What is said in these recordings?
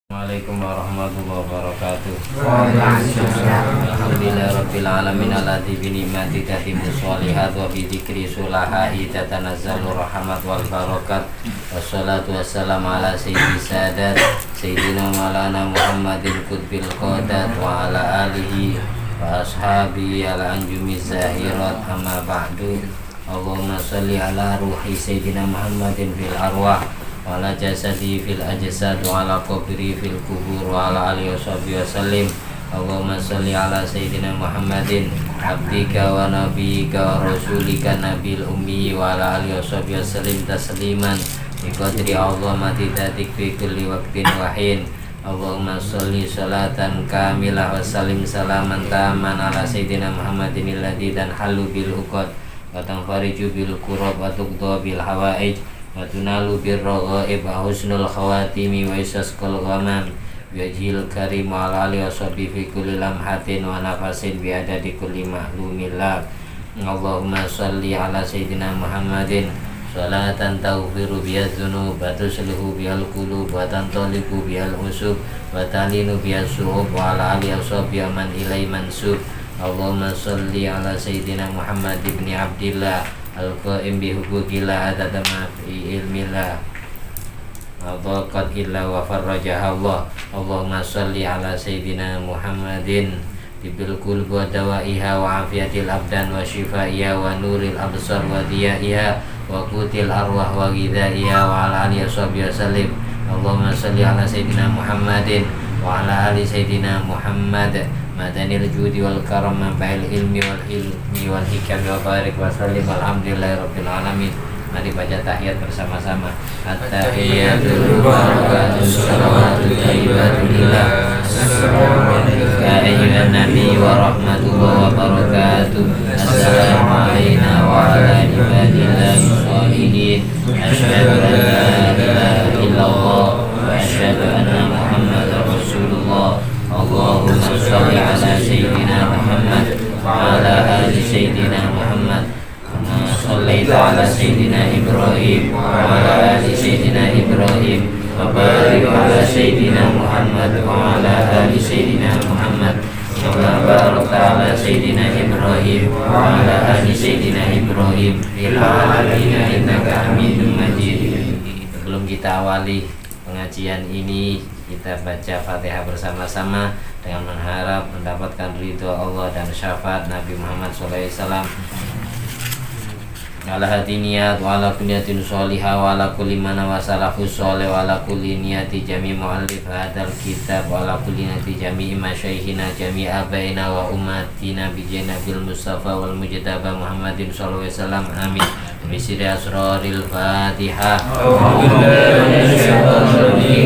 Assalamualaikum warahmatullahi wabarakatuh. Waalaikumsalam. Alhamdulillahirabbil alamin alladzi bi ni'mati tatimmu sholihat wa bi dzikri sulaha'i tatanazzalu rahmat wal barakat. Wassalatu wassalamu ala sayyidi sadat sayyidina maulana Muhammadin qutbil qadat wa ala alihi wa ashabihi ala anjumiz zahirat amma ba'du. Allahumma shalli ala ruhi sayyidina Muhammadin fil arwah wa ala jasadi fil ajsad wa ala qabri fil kubur wa ala alihi washabihi wasallim. Allahumma sholli ala sayyidina Muhammadin abdika wa nabiyyika wa rasulika nabil ummi wa ala alihi washabihi wasallim tasliman bi qadri azamati dzatik fi kulli waqtin wa hin. Allahumma sholli sholatan kamilah wa sallim salaman taman ala sayyidina Muhammadin alladzi dan halu bil uqad wa tanfariju bil kurab wa tuqda bil hawaij wa tunalu bir raghaib wa husnul khawatimi wa isasqal ghamam wajhil karim wa ala alihi washabi fi kulli lamhatin wa nafasin bi adadi kulli ma'lumillah. Allahumma sholli ala sayyidina Muhammadin sholatan taghfiru biha dzunub wa tuslihu bihal qulub wa tantaliqu bihal usub wa talinu bihas suhub wa ala alihi washabi man ilai mansub. Allahumma sholli ala sayyidina Muhammad ibni Abdillah al-qaim bi huquqillah adada ma fi ilmillah adaqat illa wa farrajaha Allah. Allahumma sholli ala sayyidina Muhammadin tibil qulub wa dawaiha wa afiyatil abdan wa shifaiha wa nuril absar wa diyaiha wa qutil arwah wa ghidaiha wa ala alihi washabihi wasallim. Allahumma sholli ala sayyidina Muhammadin wa ala ali sayyidina Muhammad madanil judi wal karam manba'il ilmi wal hilmi wal hikam wa barik wa sallim. Alhamdulillahirabbil alamin. Mari baca tahiyat bersama-sama. At-tahiyatul barakatus salawatu thayyibatu lillah. Ya ayyuhan nabi wa rahmatullahi wa barakatuh. Assalamu alayna wa ala ibadillahi sholihin. Asyhadu an la ilaha illallah wa asyhadu anna Muhammadar Rasulullah. Allahumma sholli ala sayyidina Muhammad wa ala ali sayyidina Muhammad kama shallaita ala sayyidina Ibrahim wa ala ali sayyidina Ibrahim wa barik ala sayyidina Muhammad wa ala ali sayyidina Muhammad kama barakta ala sayyidina Ibrahim wa ala ali sayyidina Ibrahim fil alamin innaka Hamidum Majid. Sebelum kita awali pengajian ini, kita baca Fatihah bersama-sama dengan mengharap mendapatkan ridho Allah dan syafaat Nabi Muhammad SAW. Ala hati niat wa ala kunyatin sholihah wa ala kulli mana wa salafus sholih wa ala kulli niyati jami mu'allif hadal kitab wa ala kulli niyati jami masyaykhina jami abaina wa ummatina bijai nabil mustafa wal mujtaba Muhammadin sallallahu alaihi wasallam. Amin. Bisri asraril Fatihah.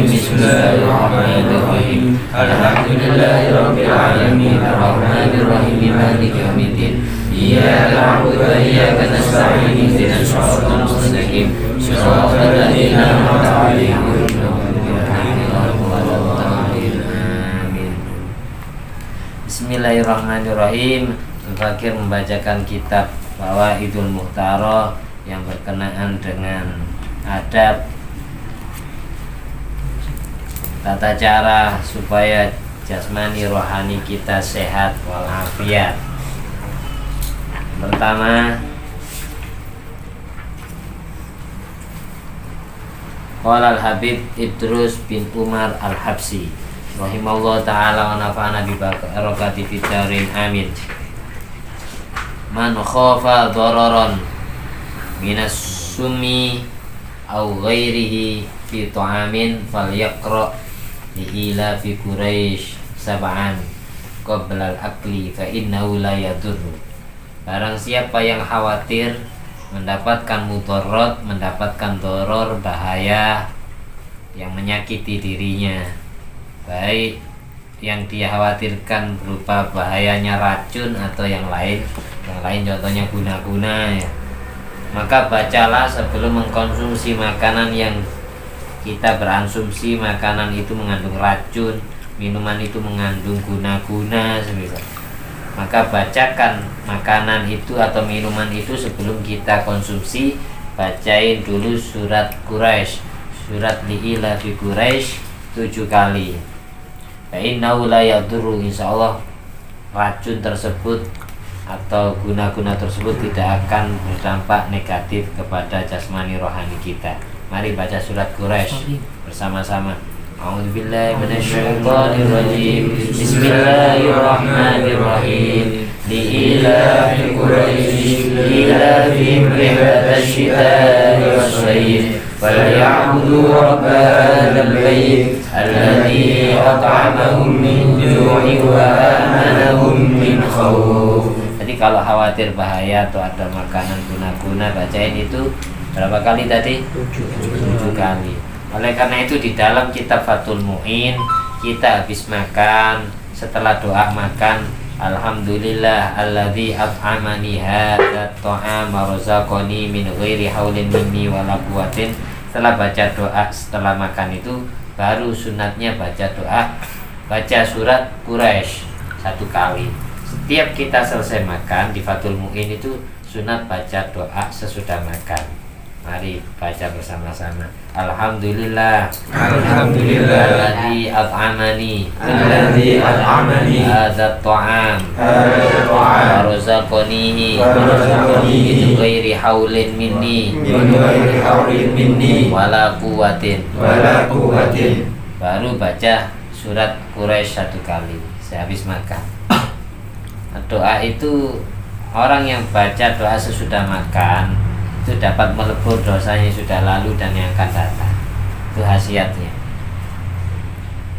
Bismillahirrahmanirrahim. Alhamdulillahirabbil alamin arrahmanir rahim maliki yaumiddin. Iyyaka na'budu wa iyyaka nasta'in ihdinas siratal mustaqim siratal ladzina an'amta 'alaihim Amin. Bismillahirrahmanirrahim. Al-Fakir membacakan kitab Fawaidul Muhtarah yang berkenaan dengan adab tata cara supaya jasmani rohani kita sehat walafiat. Pertama, qala al-Habib Idrus bin Umar al-Habsi rahimallahu ta'ala wa nafa'ana bi barakati fid darin amin. Man khafa dararan minas summi aw ghairihi fi ta'amin falyaqra li ila fi Quraisy sab'an qabla al-akli fa innahu la yadurru. Barang siapa yang khawatir mendapatkan mudarat, mendapatkan doror, bahaya yang menyakiti dirinya, baik yang dia khawatirkan berupa bahayanya racun atau yang lain contohnya guna-guna ya, maka bacalah sebelum mengkonsumsi makanan yang kita beransumsi makanan itu mengandung racun, minuman itu mengandung guna-guna semisal. Maka bacakan makanan itu atau minuman itu sebelum kita konsumsi. Bacain dulu surat Quraisy, surat li'ila fi Quraisy 7 kali. Fa innahu la yadurru, insyaallah racun tersebut atau guna-guna tersebut tidak akan berdampak negatif kepada jasmani rohani kita. Mari baca surat Quraisy bersama-sama. A'udzubillahi minasyaitonirrajim. Bismillahirrahmanirrahim. Li'ilafi Quraisy ilafihim rihlatash shita'i wash-shayb falyabudu rabb hadzal bait alladzi at'amahum min ju'in wa amanahum min khauf. Jadi kalau khawatir bahaya atau ada makanan guna-guna, bacain itu berapa kali tadi? 7 kali. Oleh karena itu di dalam kitab Fathul Mu'in, kita habis makan, setelah doa makan, alhamdulillah alladzi at'amani hadzal ta'am wa razaqani min ghairi haulin minni wala quwwatin. Setelah baca doa setelah makan itu, baru sunatnya baca doa, baca surat Quraisy 1 kali. Setiap kita selesai makan di Fathul Mu'in itu sunat baca doa sesudah makan. Mari baca bersama-sama. Alhamdulillah. Alhamdulillah. Alladzi at'amani. Alladzi at'amani. Hadzal ta'am. Hadzal ta'am. Wa razaqanihi. Wa razaqanihi. Min ghairi haulin minni. Min ghairi haulin minni. Wala quwwatin. Wala quwwatin. Baru baca surat Quraisy 1 kali sehabis makan. Doa itu orang yang baca doa sesudah makan itu dapat melebur dosanya yang sudah lalu dan yang akan datang. Itu khasiatnya.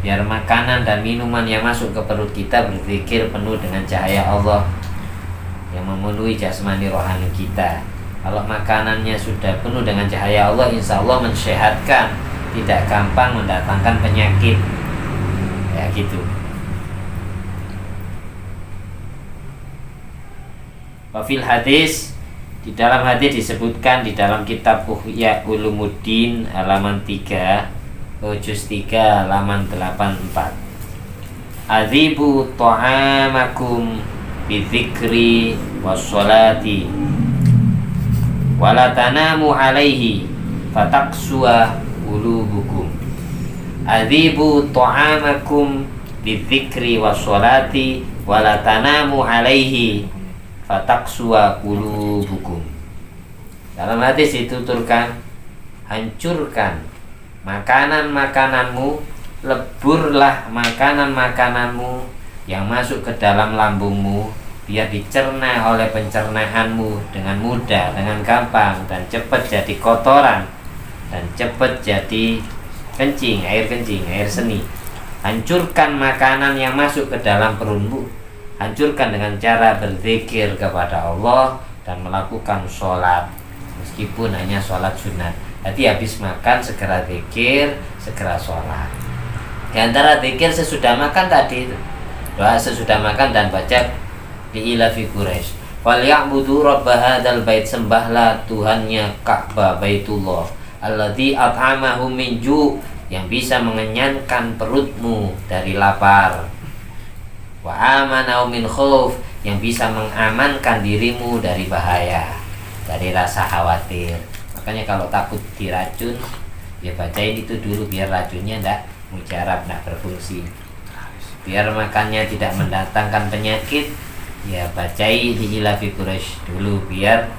Biar makanan dan minuman yang masuk ke perut kita berzikir penuh dengan cahaya Allah yang memenuhi jasmani rohani kita. Kalau makanannya sudah penuh dengan cahaya Allah, insya Allah mensehatkan, tidak gampang mendatangkan penyakit. Ya gitu. Wafil hadis, di dalam hadis disebutkan di dalam kitab Ihya Ulumuddin halaman 3, juz 3 halaman 84. Adzibu ta'amakum bidzikri wassolati wala tanamu alaihi fataqsuwa qulubukum. Adzibu ta'amakum bidzikri wassolati wala tanamu alaihi fataqsuwa qulubukum. Dalam hadis dituturkan, hancurkan makanan-makananmu, leburlah makanan-makananmu yang masuk ke dalam lambungmu, biar dicerna oleh pencernaanmu dengan mudah, dengan gampang, dan cepat jadi kotoran, dan cepat jadi kencing, air seni. Hancurkan makanan yang masuk ke dalam perutmu, hancurkan dengan cara berzikir kepada Allah dan melakukan sholat, meskipun hanya sholat sunat. Jadi habis makan segera zikir, segera sholat. Di antara zikir sesudah makan tadi, doa sesudah makan dan baca li'ilafi Quraisy. Falyabudu rabb hadzal bait, sembahlah Tuhannya Ka'bah Baitullah, alladzi at'amahum min ju', yang bisa mengenyangkan perutmu dari lapar, wa amanahum min khauf, yang bisa mengamankan dirimu dari bahaya, dari rasa khawatir. Makanya kalau takut diracun, ya bacain itu dulu biar racunnya ndak mujarab, ndak berfungsi. Biar makannya tidak mendatangkan penyakit, ya bacai li'ilafi Quraisy dulu biar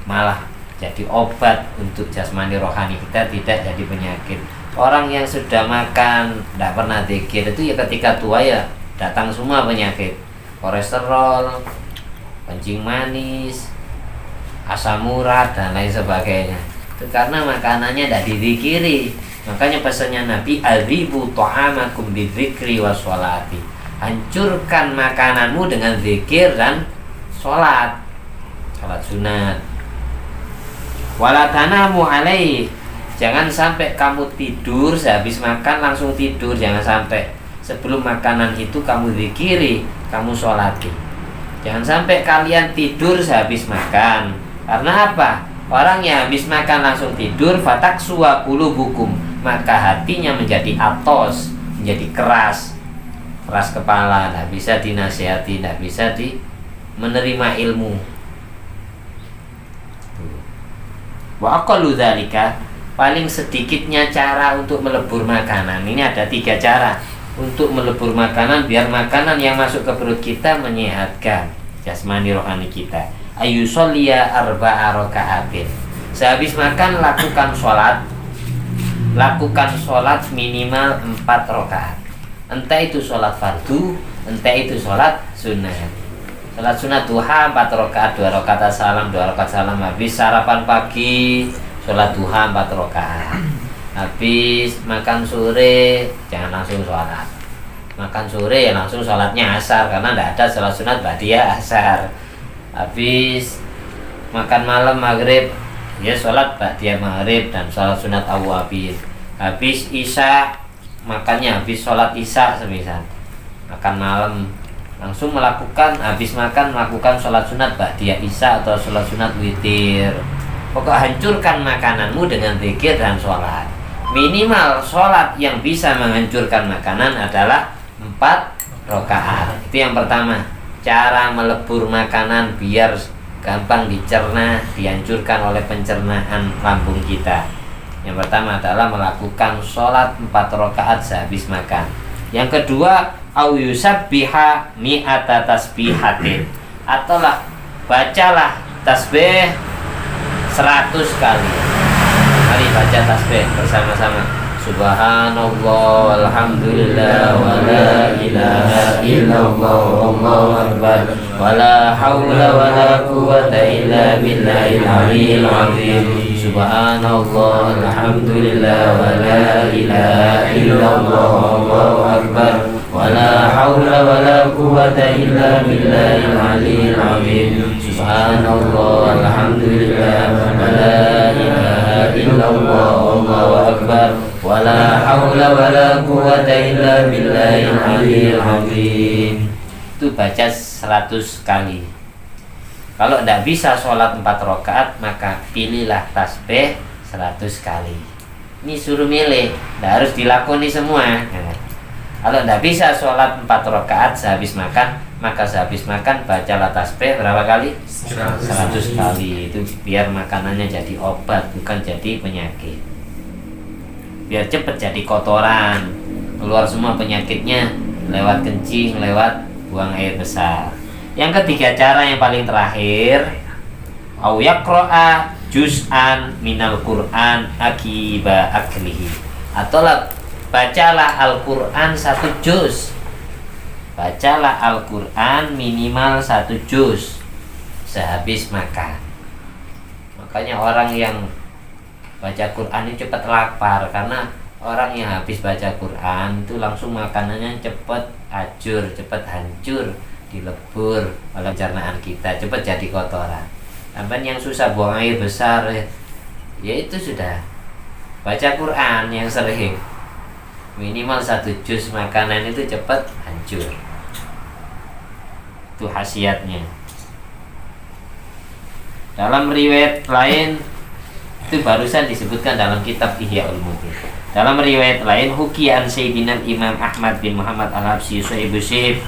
malah jadi obat untuk jasmani rohani kita, tidak jadi penyakit. Orang yang sudah makan ndak pernah zikir itu ya ketika tua ya datang semua penyakit, kolesterol, kencing manis, asam urat dan lain sebagainya. Itu karena makanannya tidak dizikiri. Makanya pesannya Nabi, adzibu ta'amakum bidzikri wassolati, hancurkan makananmu dengan zikir dan sholat sunat. Wala tanamu alaih, jangan sampai kamu tidur sehabis makan langsung tidur, jangan sampai. Sebelum makanan itu kamu zikiri, kamu sholati. Jangan sampai kalian tidur sehabis makan. Karena apa? Orang yang habis makan langsung tidur, fataqsuwa qulubukum, maka hatinya menjadi atos, menjadi keras kepala, tidak bisa dinasihati, tidak bisa menerima ilmu. Wa aqallu dzalika, paling sedikitnya cara untuk melebur makanan. Ini ada 3 cara untuk melebur makanan biar makanan yang masuk ke perut kita menyehatkan jasmani rohani kita. Ayusolliya arba'a raka'atin. Sehabis makan lakukan sholat minimal 4 rakaat. Entah itu sholat fardu, entah itu sholat sunnah. Sholat sunnah duha 4 rakaat, 2 rakaat salam, 2 rakaat salam. Habis sarapan pagi, sholat duha 4 rakaat. Habis makan sore, jangan langsung sholat. Makan sore ya langsung sholatnya asar, karena tidak ada sholat sunat ba'diyah asar. Habis makan malam maghrib, ya sholat ba'diyah maghrib dan sholat sunat awwabin. Habis isya, makannya habis sholat isya semisal. Makan malam langsung habis makan melakukan sholat sunat ba'diyah isya atau sholat sunat witir. Pokok hancurkan makananmu dengan zikir dan sholat. Minimal sholat yang bisa menghancurkan makanan adalah 4 rakaat. Itu yang pertama. Cara melebur makanan biar gampang dicerna, dihancurkan oleh pencernaan lambung kita. Yang pertama adalah melakukan sholat 4 rakaat sehabis makan. Yang kedua, au yusabbiha mi'ata tasbihatin, atau bacalah tasbih 100 kali. Mari baca tasbih bersama-sama. Subhanallah walhamdulillah wa la ilaha illallah wallahu akbar wa la hawla wa la quwwata illa billahil aliyyil azim. Subhanallah walhamdulillah wa la ilaha illallah wallahu akbar wa la hawla wa la quwwata illa billahil aliyyil azim. Subhanallah walhamdulillah wa la ilaha illallah wallahu akbar wala haula wala quwwata illa billahil aliyyil azim. Itu baca 100 kali. Kalau tidak bisa sholat 4 rakaat, maka pilihlah tasbih 100 kali. Ini suruh milih, tidak harus dilakoni semua. Kalau tidak bisa sholat 4 rakaat sehabis makan, maka sehabis makan bacalah tasbih berapa kali? 100 kali. Itu biar makanannya jadi obat, bukan jadi penyakit. Biar cepat jadi kotoran, keluar semua penyakitnya lewat kencing, lewat buang air besar. Yang ketiga cara yang paling terakhir, au yaqra'a juz'an minal Qur'an akiba aklihi, atau bacalah Al-Qur'an 1 juz. Bacalah Al-Qur'an minimal 1 juz sehabis makan. Makanya orang yang baca Quran ini cepat lapar, karena orang yang habis baca Quran itu langsung makanannya cepat ajur, cepat hancur, dilebur oleh pencernaan kita, cepat jadi kotoran. Sampai yang susah buang air besar, ya itu sudah baca Quran yang sering, minimal 1 juz makanan itu cepat hancur. Itu khasiatnya. Dalam riwayat lain, itu barusan disebutkan dalam kitab Ihya Ulumuddin. Dalam riwayat lain, hukian Sayyidina Imam Ahmad bin Muhammad Al-Habsyi Sahibu Syib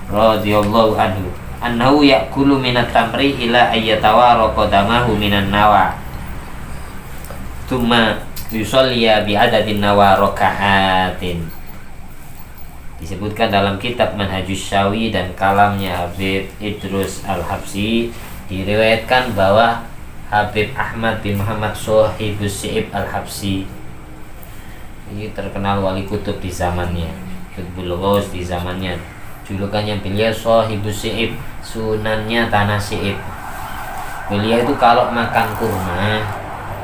radhiyallahu anhu annahu ya'kulu minat tamri ila ayyatawara qadamahu minan nawa thumma yusalliya bi'adadin nawa raka'atin. Disebutkan dalam kitab Manhajus Syawi dan kalamnya Habib Idrus Al-Habsyi, diriwayatkan bahwa Habib Ahmad bin Muhammad Shahibus Syib Al-Habsyi ini terkenal wali kutub di zamannya, Qutbul Ghaus di zamannya. Julukannya beliau Shahibus Syib, sunannya tanah Syib. Beliau itu kalau makan kurma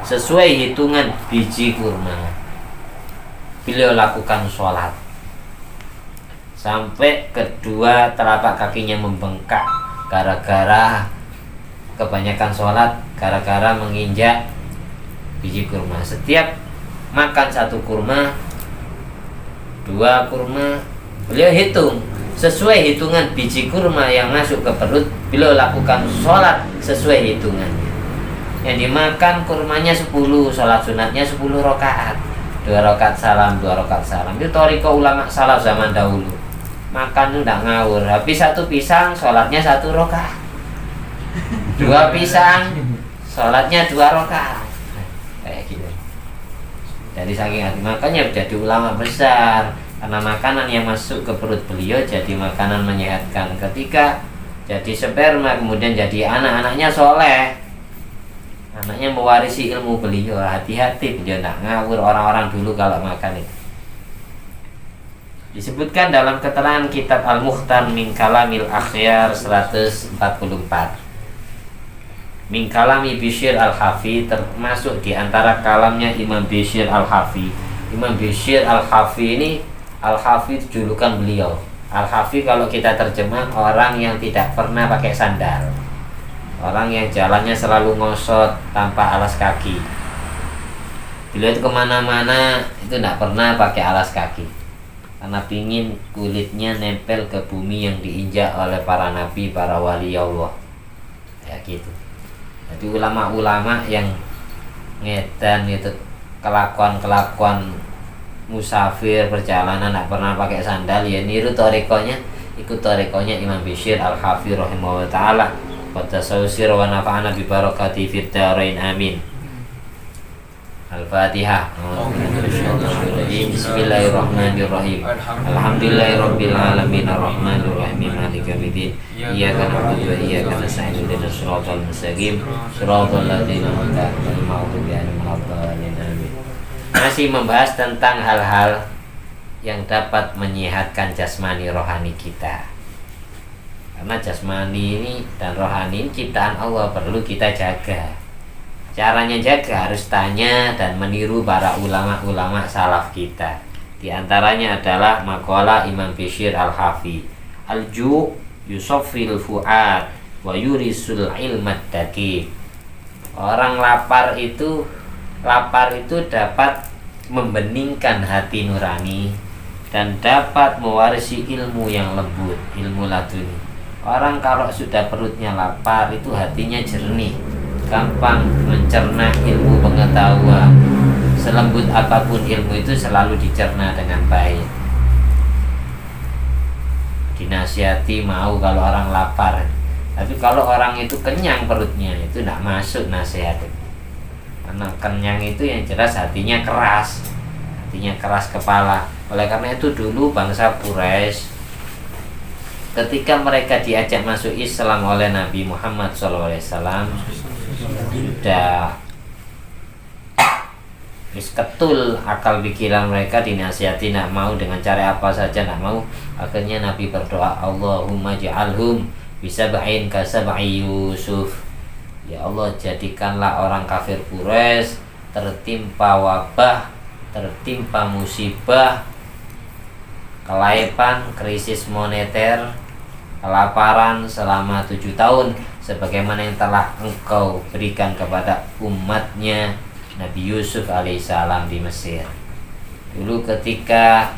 sesuai hitungan biji kurma, beliau lakukan sholat sampai kedua telapak kakinya membengkak gara-gara kebanyakan sholat, gara-gara menginjak biji kurma. Setiap makan 1 kurma, 2 kurma, beliau hitung sesuai hitungan biji kurma yang masuk ke perut. Beliau lakukan sholat sesuai hitungannya. Yang dimakan kurmanya 10, sholat sunatnya 10 rakaat, 2 rakaat salam, 2 rakaat salam. Itu thariqah ulama salaf zaman dahulu. Makan itu tidak ngawur. Habis 1 pisang, sholatnya 1 rakaat. 2 pisang, sholatnya 2 rakaat. Kayak gitu. Jadi saking hati, makanya jadi ulama besar, karena makanan yang masuk ke perut beliau jadi makanan menyehatkan. Ketika jadi sperma kemudian jadi anak-anaknya soleh, anaknya mewarisi ilmu beliau. Hati-hati beliau nak ngawur orang-orang dulu kalau makan itu. Disebutkan dalam keterangan kitab Al-Mukhtar min Kalamil Akhyar 144. Min kalami Bishr Al-Hafi, termasuk di antara kalamnya Imam Bishr Al-Hafi. Imam Bishr Al-Hafi ini, Al-Hafi itu julukan beliau. Al-Hafi kalau kita terjemah orang yang tidak pernah pakai sandal, orang yang jalannya selalu ngosot tanpa alas kaki. Beliau itu kemana-mana itu tidak pernah pakai alas kaki, karena pingin kulitnya nempel ke bumi yang diinjak oleh para nabi, para wali Allah. Ya gitu. Jadi ulama-ulama yang ngedan itu kelakuan musafir perjalanan tidak pernah pakai sandal, ya niru torikonya, ikut torikonya Imam Bishr Al-Hafi rahimahullah ta'ala. Qaddasawsir wa nafa'ana bi barakati fid darain amin. Al-Fatihah. Bismillahirrahmanirrahim. Alhamdulillahirabbil alamin arrahmanir rahim maliki yaumiddin. Iyyaka na'budu wa iyyaka nasta'in ihdinas siratal mustaqim siratal ladzina an'amta 'alaihim ghairil maghdubi 'alaihim waladdallin. Amin. Masih membahas tentang hal-hal yang dapat menyehatkan jasmani rohani kita. Karena jasmani ini dan rohani ini ciptaan Allah, perlu kita jaga. Caranya jaga harus tanya dan meniru para ulama-ulama salaf kita. Di antaranya adalah maqala Imam Bishr Al-Hafi, Al-ju' yusaffil fu'ad wa yurisul ilmat daqiq. Orang lapar itu dapat membeningkan hati nurani dan dapat mewarisi ilmu yang lembut, ilmu laduni. Orang kalau sudah perutnya lapar itu hatinya jernih, gampang mencerna ilmu pengetahuan. Selembut apapun ilmu itu selalu dicerna dengan baik. Dinasihati mau kalau orang lapar, tapi kalau orang itu kenyang perutnya itu tidak masuk nasihat. Karena kenyang itu yang jelas hatinya keras kepala. Oleh karena itu dulu bangsa Quraisy ketika mereka diajak masuk Islam oleh Nabi Muhammad SAW, sudah ketul akal pikiran mereka, dinasihati nak mau dengan cara apa saja nak mau. Akhirnya Nabi berdoa, Allahumma ja'alhum bisab'in kasab'i Yusuf. Ya Allah, jadikanlah orang kafir Quraisy tertimpa wabah, tertimpa musibah, kelaipan, krisis moneter, kelaparan selama 7 tahun sebagaimana yang telah engkau berikan kepada umatnya Nabi Yusuf alaihissalam di Mesir. Dulu ketika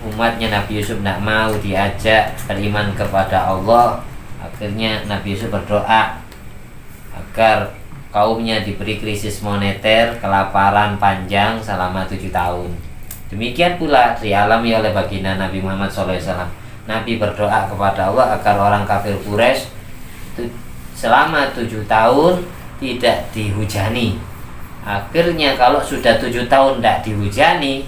umatnya Nabi Yusuf tidak mau diajak beriman kepada Allah, akhirnya Nabi Yusuf berdoa agar kaumnya diberi krisis moneter, kelaparan panjang selama 7 tahun. Demikian pula dialami oleh baginda Nabi Muhammad SAW. Nabi berdoa kepada Allah agar orang kafir Quraisy itu selama 7 tahun tidak dihujani. Akhirnya kalau sudah 7 tahun tidak dihujani,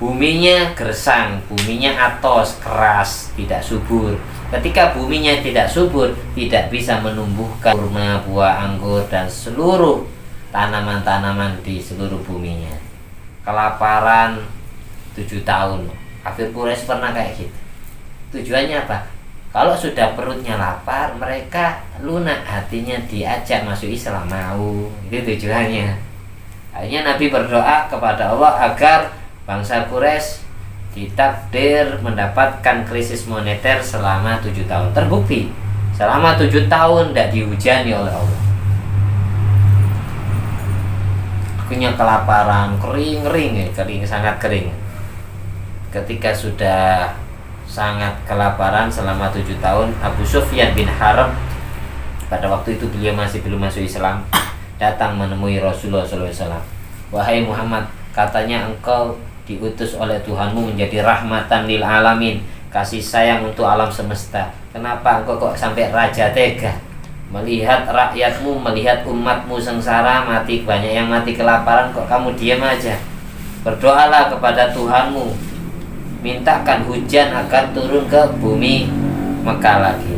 buminya gersang, buminya atos, keras, tidak subur. Ketika buminya tidak subur, tidak bisa menumbuhkan kurma, buah anggur, dan seluruh tanaman-tanaman di seluruh buminya. Kelaparan 7 tahun. Kafir Quraisy pernah kayak gitu. Tujuannya apa? Kalau sudah perutnya lapar, mereka lunak, hatinya diajak masuk Islam, mau. Itu tujuannya. Akhirnya Nabi berdoa kepada Allah agar bangsa Quraisy ditakdir mendapatkan krisis moneter selama 7 tahun. Terbukti selama 7 tahun tidak dihujani oleh Allah. Akhirnya kelaparan, kering, sangat kering. Ketika sudah sangat kelaparan selama 7 tahun, Abu Sufyan bin Harb, pada waktu itu beliau masih belum masuk Islam, datang menemui Rasulullah SAW. Wahai Muhammad, katanya engkau diutus oleh Tuhanmu menjadi rahmatan lil alamin, kasih sayang untuk alam semesta. Kenapa engkau kok sampai raja tega melihat rakyatmu, melihat umatmu sengsara, mati, banyak yang mati kelaparan, kok kamu diam aja? Berdoalah kepada Tuhanmu, mintakan hujan agar turun ke bumi Mekah lagi.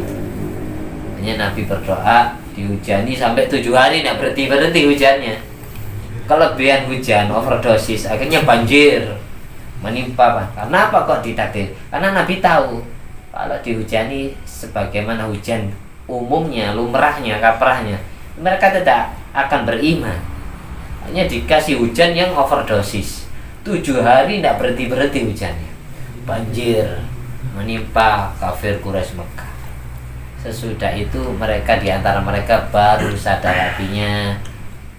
Hanya Nabi berdoa, dihujani sampai 7 hari, tidak berhenti hujannya. Kelebihan hujan, overdosis, akhirnya banjir menimpa. Karena apa kok ditakdir? Karena Nabi tahu kalau dihujani sebagaimana hujan umumnya, lumrahnya, kaprahnya, mereka tidak akan beriman. Hanya dikasih hujan yang overdosis, 7 hari tidak berhenti hujannya, banjir menimpa kafir Quraisy Mekah. Sesudah itu mereka, diantara mereka baru sadar hatinya,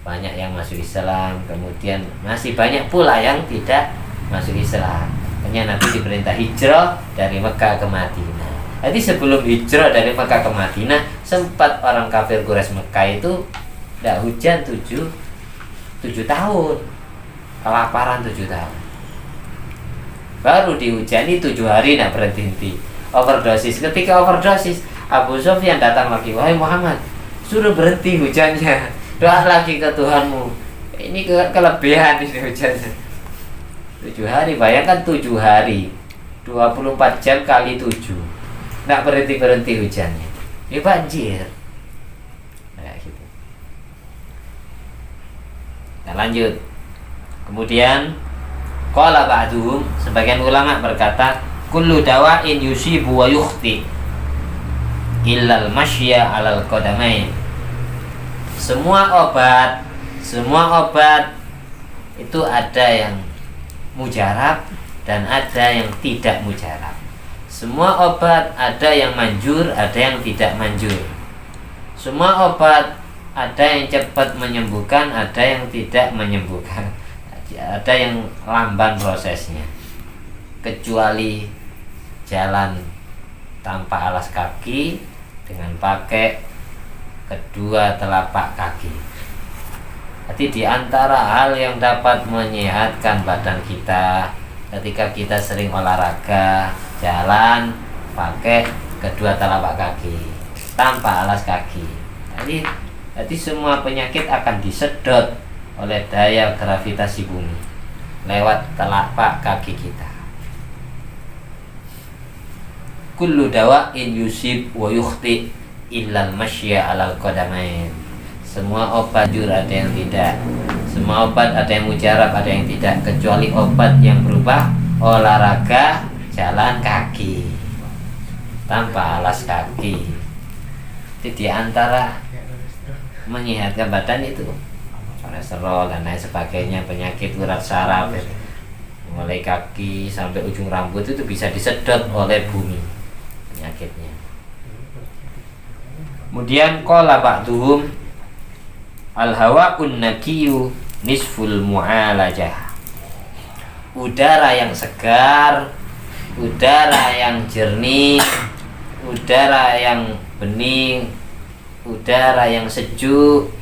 banyak yang masuk Islam, kemudian masih banyak pula yang tidak masuk Islam. Hanya Nabi diperintah hijrah dari Mekah ke Madinah. Jadi sebelum hijrah dari Mekah ke Madinah, sempat orang kafir Quraisy Mekah itu tidak hujan 7 tahun, kelaparan 7 tahun. Baru dihujani 7 hari tidak berhenti, overdosis. Ketika overdosis, Abu Sufyan datang lagi, wahai Muhammad, suruh berhenti hujannya, doa lagi ke Tuhanmu. Ini kelebihan ini hujannya. 7 hari, bayangkan 7 hari, 24 jam kali 7, tidak berhenti hujannya. Ini banjir. Nah, gitu. Nah, lanjut. Kemudian qala ba'duhum, sebagian ulama berkata, kullu dawa'in yusibu wa yukhti illal masya 'alal qadamain. Semua obat itu ada yang mujarab dan ada yang tidak mujarab. Semua obat ada yang manjur, ada yang tidak manjur. Semua obat ada yang cepat menyembuhkan, ada yang tidak menyembuhkan. Ada yang lamban prosesnya. Kecuali jalan tanpa alas kaki dengan pakai kedua telapak kaki. Jadi di antara hal yang dapat menyehatkan badan kita ketika kita sering olahraga, jalan pakai kedua telapak kaki tanpa alas kaki. Jadi semua penyakit akan disedot oleh daya gravitasi bumi lewat telapak kaki kita. Kullu dawa'in yusib wa yukhti illal masya 'alal qadamain. Semua obat jur ada yang tidak. Semua obat ada yang mujarab, ada yang tidak, kecuali obat yang berupa olahraga jalan kaki tanpa alas kaki. Jadi di antara menyehatkan badan itu kolesterol dan lain sebagainya, penyakit urat saraf mulai kaki sampai ujung rambut itu bisa disedot oleh bumi penyakitnya. Kemudian qala ba'duhum al-hawa'un naqiyu nisful mu'alajah. Udara yang segar, udara yang jernih, udara yang bening, udara yang sejuk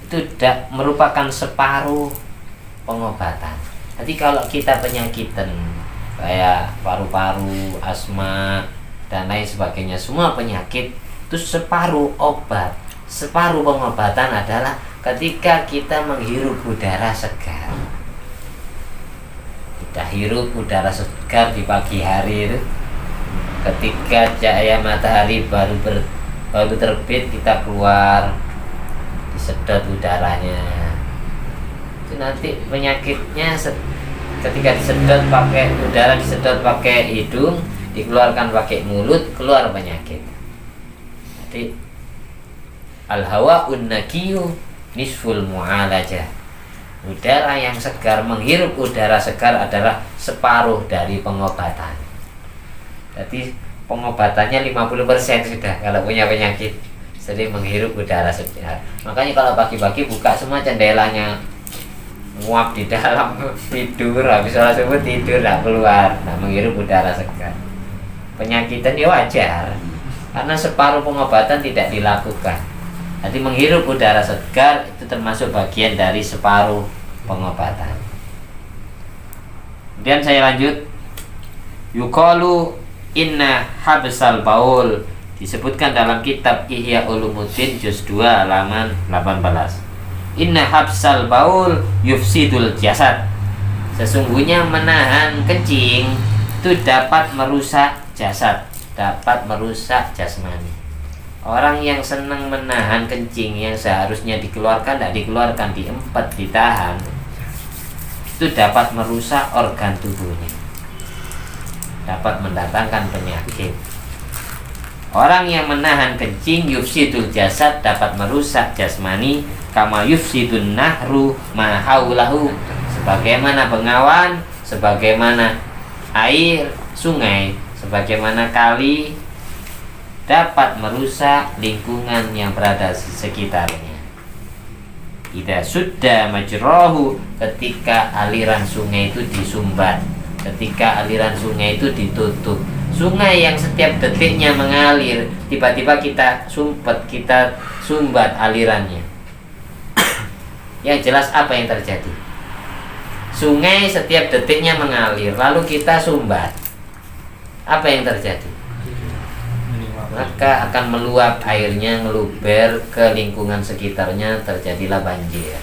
itu tidak merupakan separuh pengobatan. Jadi kalau kita penyakitan kayak paru-paru, asma dan lain sebagainya, semua penyakit itu separuh obat, separuh pengobatan adalah ketika kita menghirup udara segar. Kita hirup udara segar di pagi hari itu, ketika cahaya matahari baru terbit, kita keluar, disedot udaranya. Itu nanti penyakitnya ketika disedot pakai udara, disedot pakai hidung, dikeluarkan pakai mulut, keluar penyakit. Jadi al-hawa'un naqiyu nisful mu'alajah. Udara yang segar, menghirup udara segar adalah separuh dari pengobatan. Jadi pengobatannya 50% sudah kalau punya penyakit. Jadi menghirup udara segar. Makanya kalau pagi-pagi buka semua jendelanya, nguap di dalam, tidur, habis sholat subuh tidur, tidak keluar, menghirup udara segar. Penyakitan ya wajar, karena separuh pengobatan tidak dilakukan. Jadi menghirup udara segar itu termasuk bagian dari separuh pengobatan. Kemudian saya lanjut. Yuqalu inna habsal baul Disebutkan dalam kitab Ihya Ulumuddin juz 2 halaman 18. Inna habsal baul yufsidul jasad. Sesungguhnya menahan kencing itu dapat merusak jasad, dapat merusak jasmani. Orang yang senang menahan kencing yang seharusnya dikeluarkan tidak dikeluarkan, diempet, ditahan, itu dapat merusak organ tubuhnya, dapat mendatangkan penyakit. Orang yang menahan kencing yufsidul jasad, dapat merusak jasmani, kama yufsidun nahru ma haulahu, sebagaimana bengawan, sebagaimana air sungai, sebagaimana kali dapat merusak lingkungan yang berada di sekitarnya. Idza sudda majrahu, ketika aliran sungai itu disumbat, ketika aliran sungai itu ditutup. Sungai yang setiap detiknya mengalir, tiba-tiba kita sumbat alirannya. Yang jelas apa yang terjadi? Sungai setiap detiknya mengalir, lalu kita sumbat. Apa yang terjadi? Maka akan meluap airnya, ngeluber ke lingkungan sekitarnya, terjadilah banjir.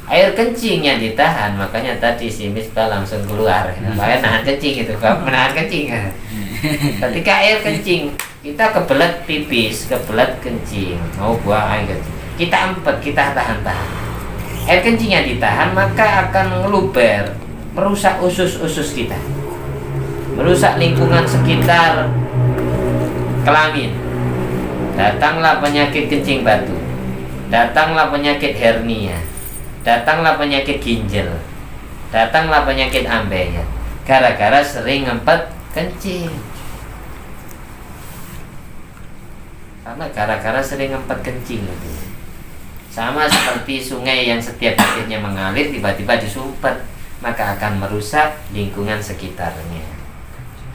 Air kencing yang ditahan, makanya tadi si Misbah langsung keluar. Makanya nahan kencing itu, menahan kencing. Ketika air kencing, kita kebelet pipis, kebelet kencing, mau buang air kencing, kita empet, kita tahan-tahan. Air kencing yang ditahan maka akan ngeluber, merusak usus-usus kita, merusak lingkungan sekitar kelamin. Datanglah penyakit kencing batu, datanglah penyakit hernia, datanglah penyakit ginjal, datanglah penyakit ambeien, gara-gara sering ngempet kencing. Karena gara-gara sering ngempet kencing itu. Sama seperti sungai yang setiap detiknya mengalir, tiba-tiba disumpet, maka akan merusak lingkungan sekitarnya.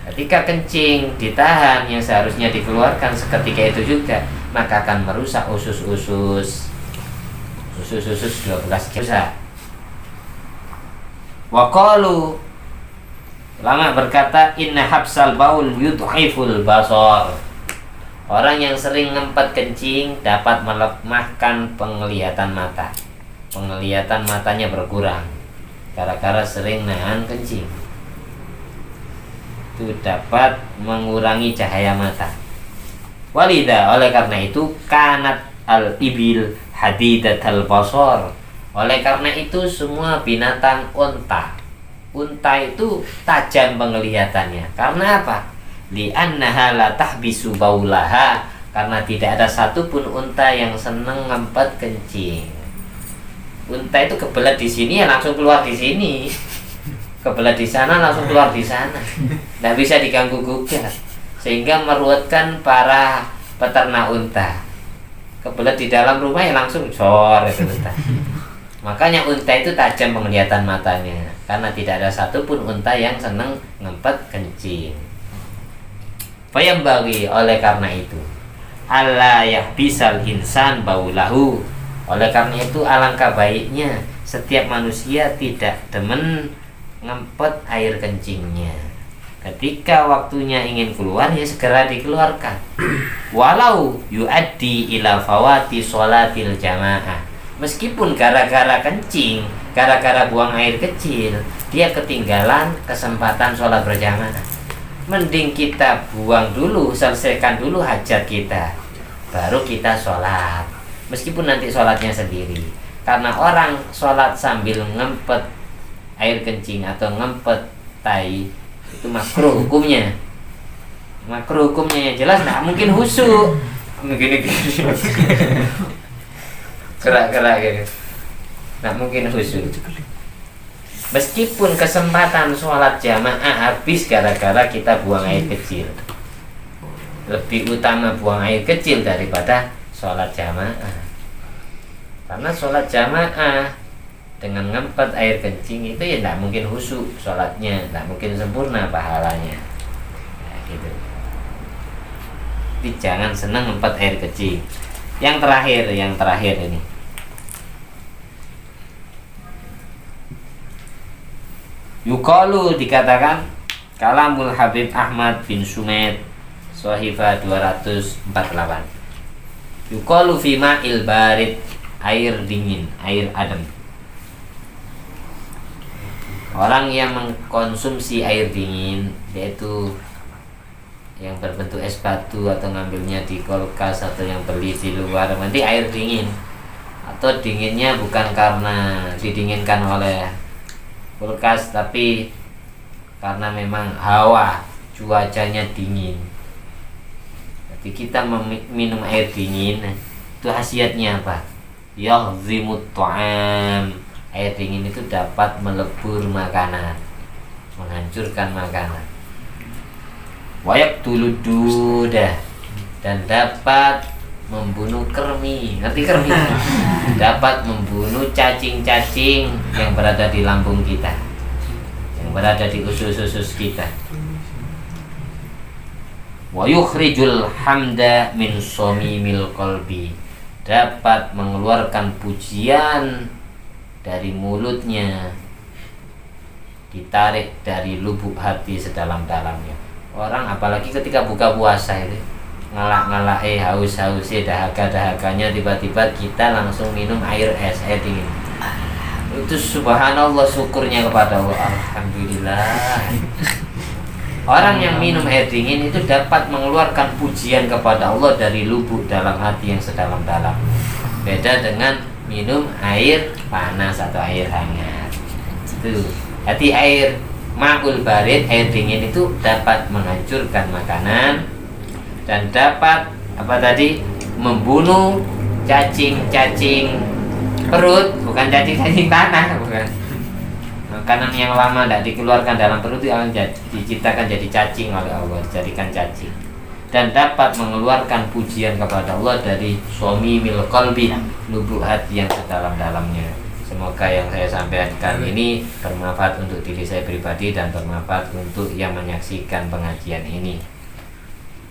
Ketika kencing ditahan yang seharusnya dikeluarkan seketika itu juga, maka akan merusak usus-usus 12 jasa. Waqalu, ulama berkata, inna habsal baul yudhiful basar. Orang yang sering ngempet kencing dapat melemahkan penglihatan mata. Penglihatan matanya berkurang gara-gara sering nahan kencing. Itu dapat mengurangi cahaya mata. Walida, oleh karena itu, kanat al-ibil hadidatal basar. Oleh karena itu semua binatang unta itu tajam penglihatannya. Karena apa? Li'annaha la tahbisu baulaha, karena tidak ada satupun unta yang seneng ngempet kencing. Unta itu kebelet di sini ya langsung keluar di sini, kebelet di sana langsung keluar di sana, tidak bisa diganggu gugat, sehingga meruatkan para peternak unta. Kebelet di dalam rumah ya langsung cor itu unta. Makanya unta itu tajam penglihatan matanya, karena tidak ada satupun unta yang seneng ngempet kencing. Fayambaghi, oleh karena itu, alla yahbisal insan baulahu. Oleh karena itu alangkah baiknya setiap manusia tidak demen ngempet air kencingnya. Ketika waktunya ingin keluar ya segera dikeluarkan. Walau yuaddi ila fawati sholatil jamaah. Meskipun gara-gara kencing, gara-gara buang air kecil, dia ketinggalan kesempatan sholat berjamaah. Mending kita buang dulu, selesaikan dulu hajat kita, baru kita sholat. Meskipun nanti sholatnya sendiri. Karena orang sholat sambil ngempet air kencing atau ngempet tai, itu makruh hukumnya. Makruh hukumnya yang jelas, nggak mungkin khusyuk. Begini gerak-gerak gitu, nggak mungkin khusyuk. Meskipun kesempatan sholat jamaah habis gara-gara kita buang air kecil, lebih utama buang air kecil daripada sholat jamaah. Karena sholat jamaah dengan ngempet air kencing itu ya tidak mungkin khusyuk sholatnya, tidak mungkin sempurna pahalanya. Nah, gitu. Jadi jangan senang ngempet air kecil. Yang terakhir ini. Yuqalu, dikatakan, kalamul Habib Ahmad bin Sumaid, Shahifah 248. Yuqalu fi ma'il barid, air dingin, air adem. Orang yang mengkonsumsi air dingin, yaitu yang berbentuk es batu atau ngambilnya di kulkas atau yang beli di luar, nanti air dingin. Atau dinginnya bukan karena didinginkan oleh kulkas, tapi karena memang hawa cuacanya dingin. Jadi kita minum air dingin, itu khasiatnya apa? Yahzimut ta'am. Air dingin itu dapat melebur makanan, menghancurkan makanan. Wayak tulududah, dan dapat membunuh kermi. Ngerti kermi? Dapat membunuh cacing-cacing yang berada di lambung kita, yang berada di usus-usus kita. Wa yukhrijul hamda min somimil qalbi, dapat mengeluarkan pujian dari mulutnya, ditarik dari lubuk hati sedalam-dalamnya. Orang apalagi ketika buka puasa itu ngelak-ngelak haus-hausnya, dahaga-dahaganya, tiba-tiba kita langsung minum air es, air dingin. Itu subhanallah, syukurnya kepada Allah. Alhamdulillah. Orang yang minum air dingin itu dapat mengeluarkan pujian kepada Allah dari lubuk dalam hati yang sedalam-dalam. Beda dengan minum air panas atau air hangat. Itu. Jadi air ma'ul barid, air dingin itu dapat menghancurkan makanan dan dapat apa tadi? Membunuh cacing-cacing perut, bukan cacing-cacing tanah, bukan. Makanan yang lama tidak dikeluarkan dalam perut itu akan diciptakan jadi cacing oleh Allah, dijadikan cacing. Dan dapat mengeluarkan pujian kepada Allah dari somimil qalbi, lubuk hati yang sedalam-dalamnya. Semoga yang saya sampaikan ini bermanfaat untuk diri saya pribadi dan bermanfaat untuk yang menyaksikan pengajian ini.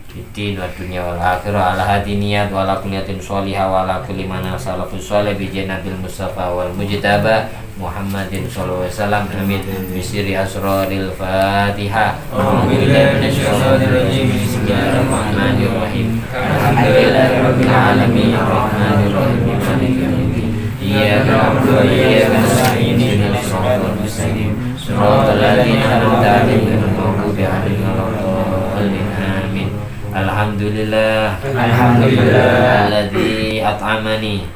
Fiddin wa dunya wal akhirah, ala hadi niyat wa ala kulliyatin sholihah wa ala kulli man salafus sholih bi janabil mustafa wal mujtaba Muhammadin sallallahu alaihi wasallam. Amin. Bisiri asraril Fatihah. A'udzubillahi minasyaitonir rajim. Bismillahirrahmanirrahim. Alhamdulillahirabbil alamin arrahmanir rahim maliki yaumiddin. Iyyaka na'budu wa iyyaka nasta'in ihdinas siratal mustaqim siratal ladzina an'amta 'alaihim ghairil maghdubi 'alaihim waladdallin. Amin. Alhamdulillah. Alhamdulillah. Alladzi at'amani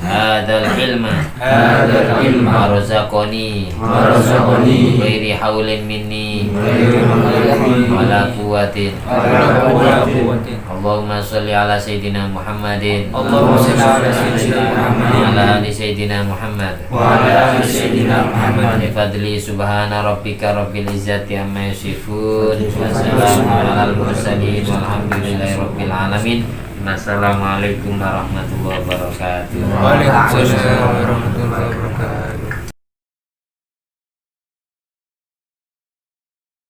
hadzal ilma warzaqani ghairi haulin minni wala quwwatin. Allahumma sholli ala sayyidina Muhammadin wa ala ali sayyidina Muhammad bi fadli subhana rabbika rabbil izzati amma yasifun wa salamun alal mursalin walhamdulillahi rabbil alamin. Assalamualaikum warahmatullahi wabarakatuh. Waalaikumsalam warahmatullahi wabarakatuh.